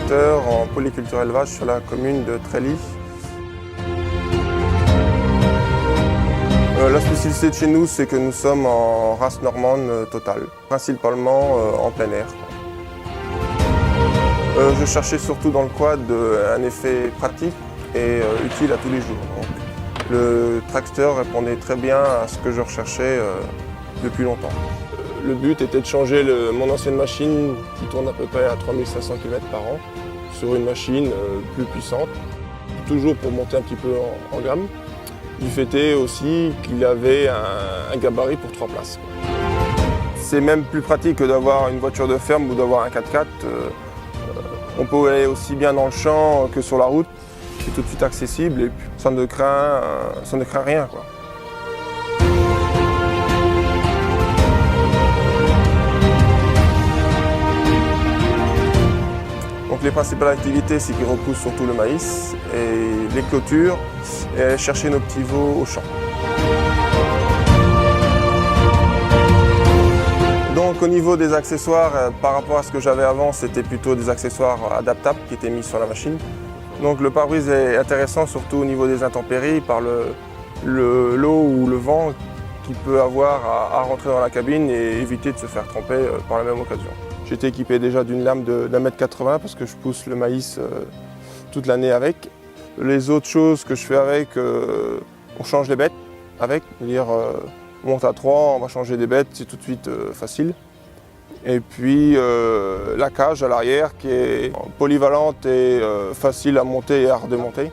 tracteur en polyculture élevage sur la commune de Trély. La spécificité de chez nous, c'est que nous sommes en race normande totale, principalement en plein air. Je cherchais surtout dans le quad un effet pratique et utile à tous les jours. Donc, le tracteur répondait très bien à ce que je recherchais depuis longtemps. Le but était de changer mon ancienne machine qui tourne à peu près à 3500 km par an sur une machine plus puissante, toujours pour monter un petit peu en gamme. Du fait est aussi qu'il avait un gabarit pour 3 places. C'est même plus pratique que d'avoir une voiture de ferme ou d'avoir un 4x4. On peut aller aussi bien dans le champ que sur la route. C'est tout de suite accessible et puis ça ne craint rien, quoi. Donc les principales activités, c'est qu'ils repoussent surtout le maïs et les clôtures et aller chercher nos petits veaux au champ. Donc au niveau des accessoires, par rapport à ce que j'avais avant, c'était plutôt des accessoires adaptables qui étaient mis sur la machine. Donc le pare-brise est intéressant surtout au niveau des intempéries par l'eau ou le vent qu'il peut avoir à rentrer dans la cabine et éviter de se faire tremper par la même occasion. J'étais équipé déjà d'une lame d'1,80 m parce que je pousse le maïs toute l'année avec. Les autres choses que je fais avec, on change les bêtes avec, c'est-à-dire on monte à 3, on va changer des bêtes, c'est tout de suite facile. Et puis la cage à l'arrière qui est polyvalente et facile à monter et à redémonter.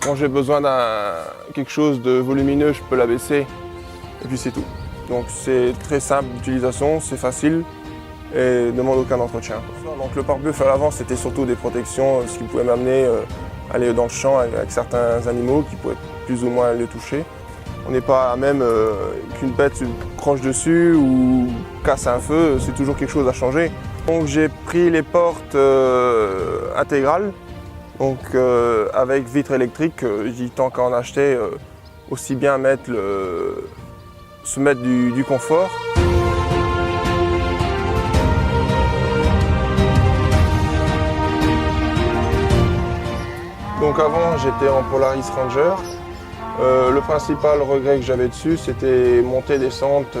Quand j'ai besoin d'un quelque chose de volumineux, je peux la baisser et puis c'est tout. Donc c'est très simple d'utilisation, c'est facile et ne demande aucun entretien. Donc le pare-buff à l'avant, c'était surtout des protections, ce qui pouvait m'amener à aller dans le champ avec certains animaux qui pouvaient plus ou moins les toucher. On n'est pas à même qu'une bête se croche dessus ou casse un feu, c'est toujours quelque chose à changer. Donc j'ai pris les portes intégrales, donc avec vitre électrique. J'ai dit tant qu'à en acheter, aussi bien se mettre du confort. Donc avant j'étais en Polaris Ranger. Le principal regret que j'avais dessus, c'était monter des descentes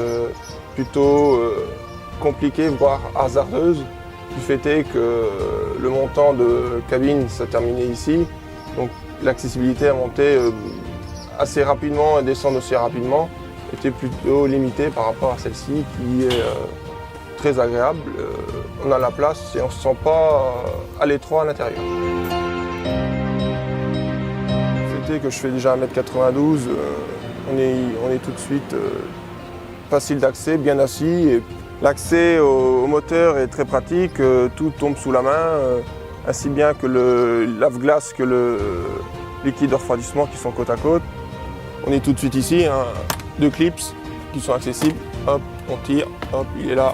plutôt compliquées, voire hasardeuses. Du fait est que le montant de cabine se terminait ici, donc l'accessibilité à monter assez rapidement et descendre aussi rapidement était plutôt limitée par rapport à celle-ci qui est très agréable. On a la place et on ne se sent pas à l'étroit à l'intérieur. Que je fais déjà 1,92 m, on est tout de suite facile d'accès, bien assis. L'accès au moteur est très pratique, tout tombe sous la main, ainsi bien que le lave-glace que le liquide de refroidissement qui sont côte à côte. On est tout de suite ici, 2 clips qui sont accessibles, hop, on tire, hop, il est là.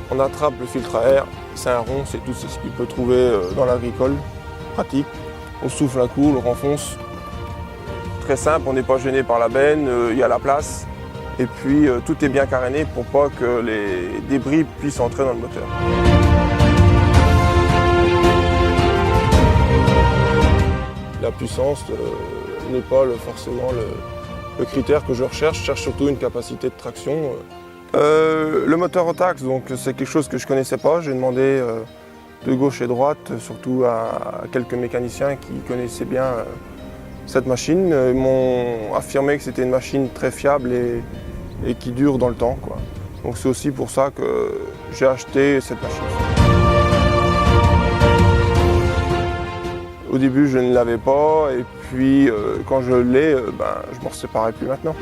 On attrape le filtre à air, c'est un rond, c'est tout ce qu'il peut trouver dans l'agricole, pratique. On souffle un coup, on le renfonce. Très simple, on n'est pas gêné par la benne, il y a la place. Et puis tout est bien caréné pour pas que les débris puissent entrer dans le moteur. La puissance n'est pas forcément le critère que je recherche. Je cherche surtout une capacité de traction. Le moteur Rotax, donc c'est quelque chose que je ne connaissais pas. J'ai demandé de gauche et droite, surtout à quelques mécaniciens qui connaissaient bien cette machine. Ils m'ont affirmé que c'était une machine très fiable et qui dure dans le temps, quoi. Donc c'est aussi pour ça que j'ai acheté cette machine. Au début je ne l'avais pas et puis quand je l'ai, je ne m'en séparais plus maintenant.